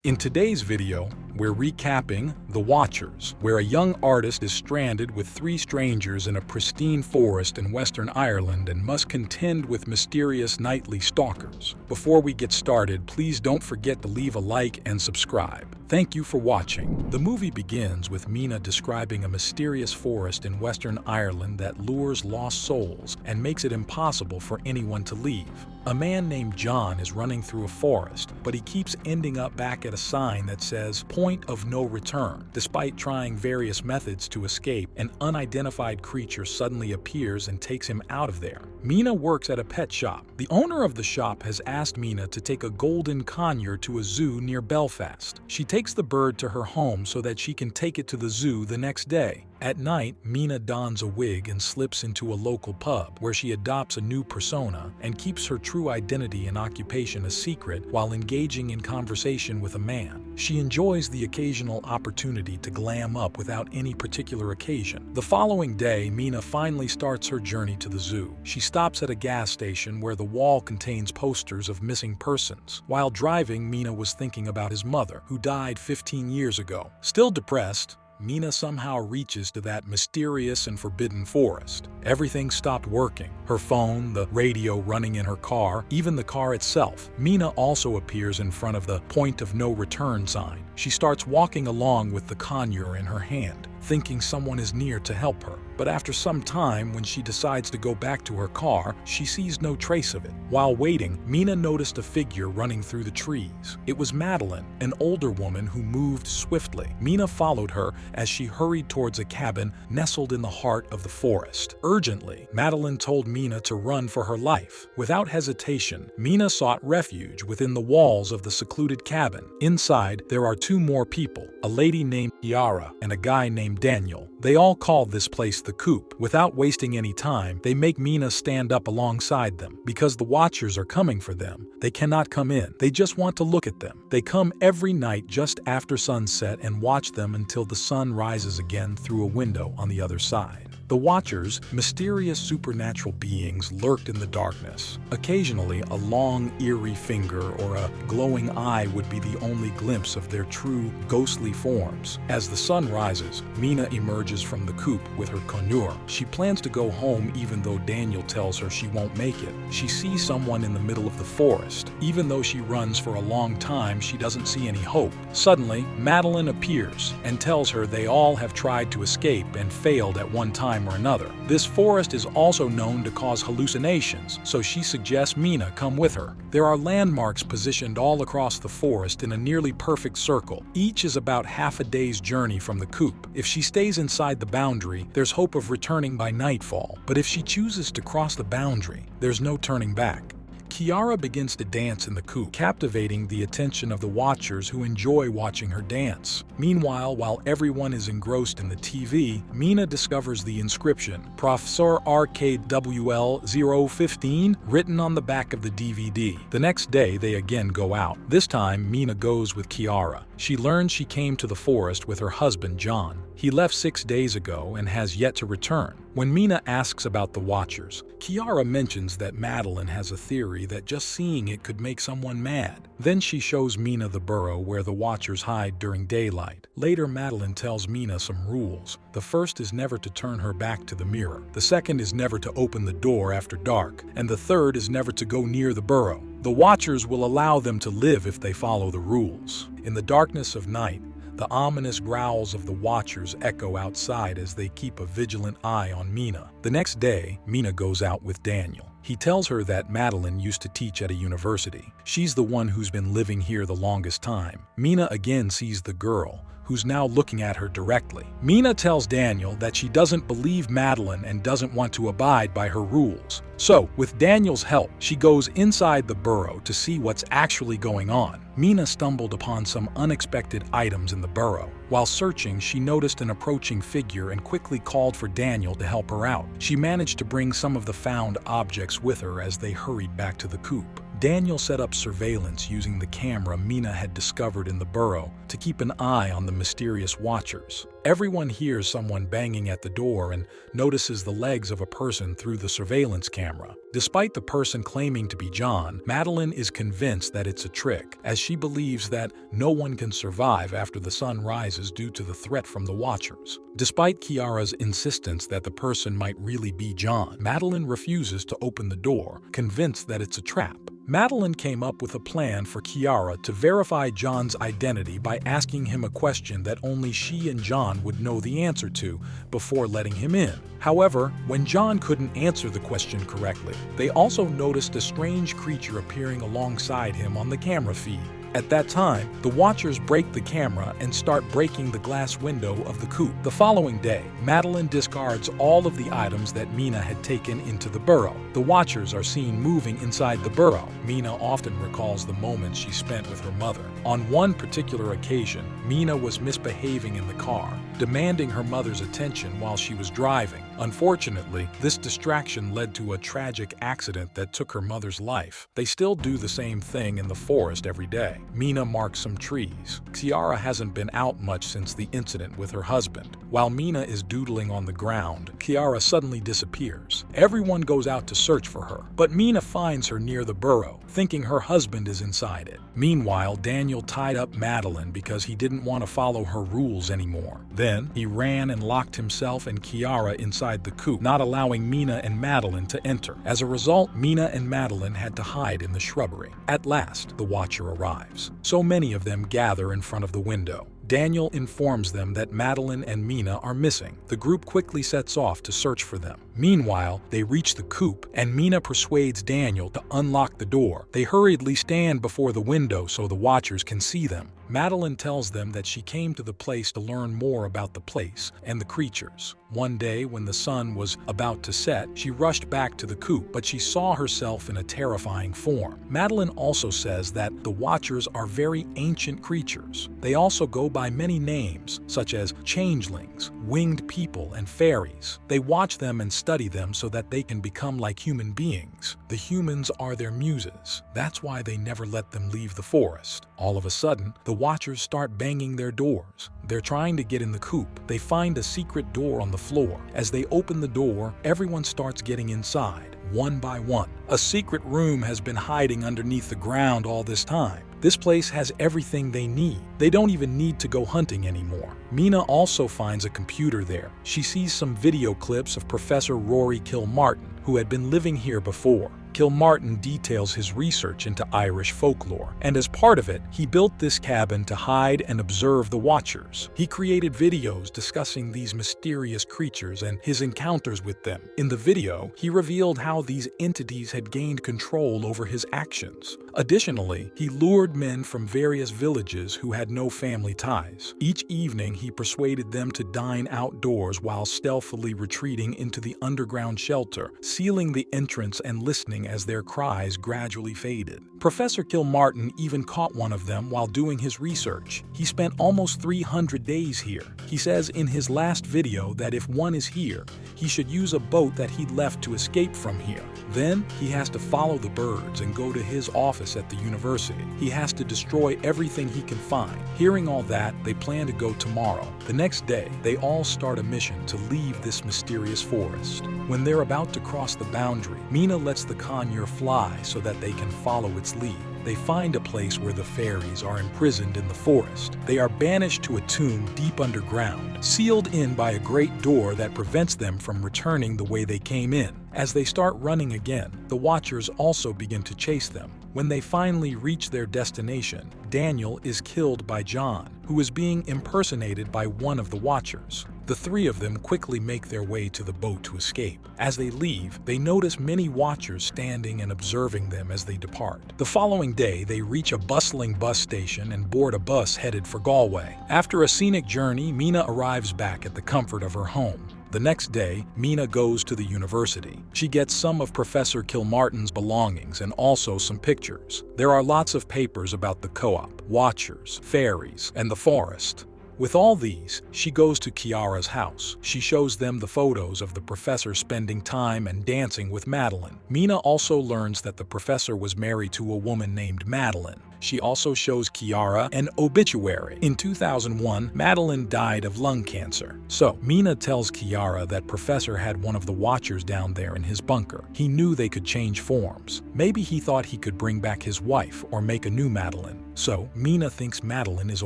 In today's video, we're recapping The Watchers, where a young artist is stranded with three strangers in a pristine forest in Western Ireland and must contend with mysterious nightly stalkers. Before we get started, please don't forget to leave a like and subscribe. Thank you for watching. The movie begins with Mina describing a mysterious forest in Western Ireland that lures lost souls and makes it impossible for anyone to leave. A man named John is running through a forest, but he keeps ending up back at a sign that says "Point of No Return." Despite trying various methods to escape, an unidentified creature suddenly appears and takes him out of there. Mina works at a pet shop. The owner of the shop has asked Mina to take a golden conure to a zoo near Belfast. She takes the bird to her home so that she can take it to the zoo the next day. At night, Mina dons a wig and slips into a local pub, where she adopts a new persona and keeps her true identity and occupation a secret while engaging in conversation with a man. She enjoys the occasional opportunity to glam up without any particular occasion. The following day, Mina finally starts her journey to the zoo. She stops at a gas station where the wall contains posters of missing persons. While driving, Mina was thinking about his mother, who died 15 years ago. Still depressed, Mina somehow reaches to that mysterious and forbidden forest. Everything stopped working. Her phone, the radio running in her car, even the car itself. Mina also appears in front of the "Point of No Return" sign. She starts walking along with the conure in her hand, thinking someone is near to help her. But after some time, when she decides to go back to her car, she sees no trace of it. While waiting, Mina noticed a figure running through the trees. It was Madeline, an older woman who moved swiftly. Mina followed her as she hurried towards a cabin nestled in the heart of the forest. Urgently, Madeline told Mina to run for her life. Without hesitation, Mina sought refuge within the walls of the secluded cabin. Inside, there are two more people, a lady named Chiara and a guy named Daniel. They all call this place the Coop. Without wasting any time, they make Mina stand up alongside them. Because the Watchers are coming for them, they cannot come in. They just want to look at them. They come every night just after sunset and watch them until the sun rises again through a window on the other side. The Watchers, mysterious supernatural beings, lurked in the darkness. Occasionally, a long, eerie finger or a glowing eye would be the only glimpse of their true, ghostly forms. As the sun rises, Mina emerges from the coop with her conure. She plans to go home even though Daniel tells her she won't make it. She sees someone in the middle of the forest. Even though she runs for a long time, she doesn't see any hope. Suddenly, Madeline appears and tells her they all have tried to escape and failed at one time or another. This forest is also known to cause hallucinations, so she suggests Mina come with her. There are landmarks positioned all across the forest in a nearly perfect circle. Each is about half a day's journey from the coop. If she stays inside the boundary, there's hope of returning by nightfall. But if she chooses to cross the boundary, there's no turning back. Chiara begins to dance in the coop, captivating the attention of the Watchers who enjoy watching her dance. Meanwhile, while everyone is engrossed in the TV, Mina discovers the inscription, Professor RKWL 015, written on the back of the DVD. The next day, they again go out. This time, Mina goes with Chiara. She learns she came to the forest with her husband, John. He left 6 days ago and has yet to return. When Mina asks about the Watchers, Chiara mentions that Madeline has a theory that just seeing it could make someone mad. Then she shows Mina the burrow where the Watchers hide during daylight. Later, Madeline tells Mina some rules. The first is never to turn her back to the mirror. The second is never to open the door after dark. And the third is never to go near the burrow. The Watchers will allow them to live if they follow the rules. In the darkness of night, the ominous growls of the Watchers echo outside as they keep a vigilant eye on Mina. The next day, Mina goes out with Daniel. He tells her that Madeline used to teach at a university. She's the one who's been living here the longest time. Mina again sees the girl, who's now looking at her directly. Mina tells Daniel that she doesn't believe Madeline and doesn't want to abide by her rules. So, with Daniel's help, she goes inside the burrow to see what's actually going on. Mina stumbled upon some unexpected items in the burrow. While searching, she noticed an approaching figure and quickly called for Daniel to help her out. She managed to bring some of the found objects with her as they hurried back to the coop. Daniel set up surveillance using the camera Mina had discovered in the burrow to keep an eye on the mysterious Watchers. Everyone hears someone banging at the door and notices the legs of a person through the surveillance camera. Despite the person claiming to be John, Madeline is convinced that it's a trick, as she believes that no one can survive after the sun rises due to the threat from the Watchers. Despite Kiara's insistence that the person might really be John, Madeline refuses to open the door, convinced that it's a trap. Madeline came up with a plan for Kiara to verify John's identity by asking him a question that only she and John would know the answer to before letting him in. However, when John couldn't answer the question correctly, they also noticed a strange creature appearing alongside him on the camera feed. At that time, the Watchers break the camera and start breaking the glass window of the coop. The following day, Madeline discards all of the items that Mina had taken into the burrow. The Watchers are seen moving inside the burrow. Mina often recalls the moments she spent with her mother. On one particular occasion, Mina was misbehaving in the car, demanding her mother's attention while she was driving. Unfortunately, this distraction led to a tragic accident that took her mother's life. They still do the same thing in the forest every day. Mina marks some trees. Kiara hasn't been out much since the incident with her husband. While Mina is doodling on the ground, Kiara suddenly disappears. Everyone goes out to search for her, but Mina finds her near the burrow, thinking her husband is inside it. Meanwhile, Daniel tied up Madeline because he didn't want to follow her rules anymore. Then, he ran and locked himself and Kiara inside the coop, not allowing Mina and Madeline to enter. As a result, Mina and Madeline had to hide in the shrubbery. At last, the Watcher arrives. So many of them gather in front of the window. Daniel informs them that Madeline and Mina are missing. The group quickly sets off to search for them. Meanwhile, they reach the coop, and Mina persuades Daniel to unlock the door. They hurriedly stand before the window so the Watchers can see them. Madeline tells them that she came to the place to learn more about the place and the creatures. One day, when the sun was about to set, she rushed back to the coop, but she saw herself in a terrifying form. Madeline also says that the Watchers are very ancient creatures. They also go by many names, such as changelings, winged people, and fairies. They watch them and study them so that they can become like human beings. The humans are their muses. That's why they never let them leave the forest. All of a sudden, the Watchers start banging their doors. They're trying to get in the coop. They find a secret door on the floor. As they open the door, everyone starts getting inside, one by one. A secret room has been hiding underneath the ground all this time. This place has everything they need. They don't even need to go hunting anymore. Mina also finds a computer there. She sees some video clips of Professor Rory Kilmartin, who had been living here before. Kilmartin details his research into Irish folklore, and as part of it, he built this cabin to hide and observe the Watchers. He created videos discussing these mysterious creatures and his encounters with them. In the video, he revealed how these entities had gained control over his actions. Additionally, he lured men from various villages who had no family ties. Each evening, he persuaded them to dine outdoors while stealthily retreating into the underground shelter, sealing the entrance and listening as their cries gradually faded. Professor Kilmartin even caught one of them while doing his research. He spent almost 300 days here. He says in his last video that if one is here, he should use a boat that he left to escape from here. Then, he has to follow the birds and go to his office at the university. He has to destroy everything he can find. Hearing all that, they plan to go tomorrow. The next day, they all start a mission to leave this mysterious forest. When they're about to cross the boundary, Mina lets the conure fly so that they can follow its lead. They find a place where the fairies are imprisoned in the forest. They are banished to a tomb deep underground, sealed in by a great door that prevents them from returning the way they came in. As they start running again, the Watchers also begin to chase them. When they finally reach their destination, Daniel is killed by John, who is being impersonated by one of the Watchers. The three of them quickly make their way to the boat to escape. As they leave, they notice many Watchers standing and observing them as they depart. The following day, they reach a bustling bus station and board a bus headed for Galway. After a scenic journey, Mina arrives back at the comfort of her home. The next day, Mina goes to the university. She gets some of Professor Kilmartin's belongings and also some pictures. There are lots of papers about the co-op, Watchers, fairies, and the forest. With all these, she goes to Kiara's house. She shows them the photos of the professor spending time and dancing with Madeline. Mina also learns that the professor was married to a woman named Madeline. She also shows Kiara an obituary. In 2001, Madeline died of lung cancer. So, Mina tells Kiara that Professor had one of the Watchers down there in his bunker. He knew they could change forms. Maybe he thought he could bring back his wife or make a new Madeline. So, Mina thinks Madeline is a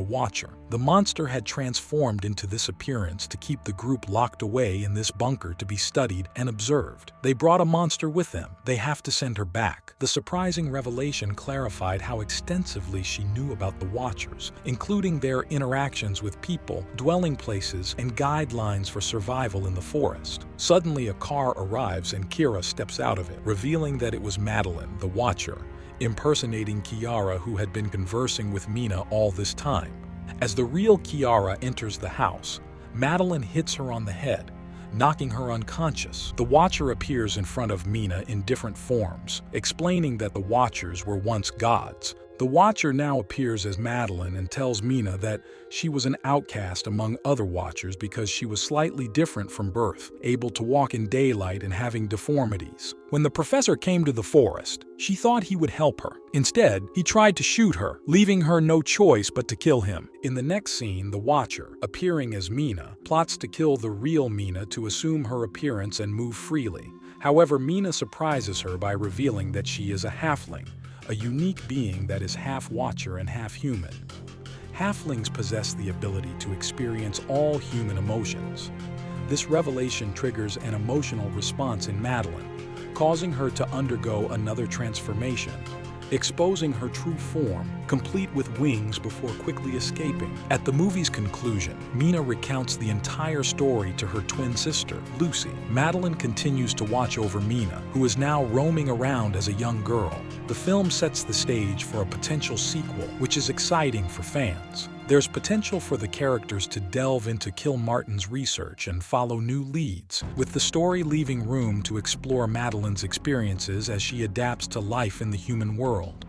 Watcher. The monster had transformed into this appearance to keep the group locked away in this bunker to be studied and observed. They brought a monster with them. They have to send her back. The surprising revelation clarified how extensively she knew about the Watchers, including their interactions with people, dwelling places, and guidelines for survival in the forest. Suddenly, a car arrives and Kira steps out of it, revealing that it was Madeline, the Watcher, impersonating Kiara, who had been conversing with Mina all this time. As the real Kiara enters the house, Madeline hits her on the head, knocking her unconscious. The Watcher appears in front of Mina in different forms, explaining that the Watchers were once gods. The Watcher now appears as Madeline and tells Mina that she was an outcast among other Watchers because she was slightly different from birth, able to walk in daylight and having deformities. When the professor came to the forest, she thought he would help her. Instead, he tried to shoot her, leaving her no choice but to kill him. In the next scene, the Watcher, appearing as Mina, plots to kill the real Mina to assume her appearance and move freely. However, Mina surprises her by revealing that she is a halfling, a unique being that is half Watcher and half human. Halflings possess the ability to experience all human emotions. This revelation triggers an emotional response in Madeline, causing her to undergo another transformation, exposing her true form, complete with wings before quickly escaping. At the movie's conclusion, Mina recounts the entire story to her twin sister, Lucy. Madeline continues to watch over Mina, who is now roaming around as a young girl. The film sets the stage for a potential sequel, which is exciting for fans. There's potential for the characters to delve into Kilmartin's research and follow new leads, with the story leaving room to explore Madeline's experiences as she adapts to life in the human world.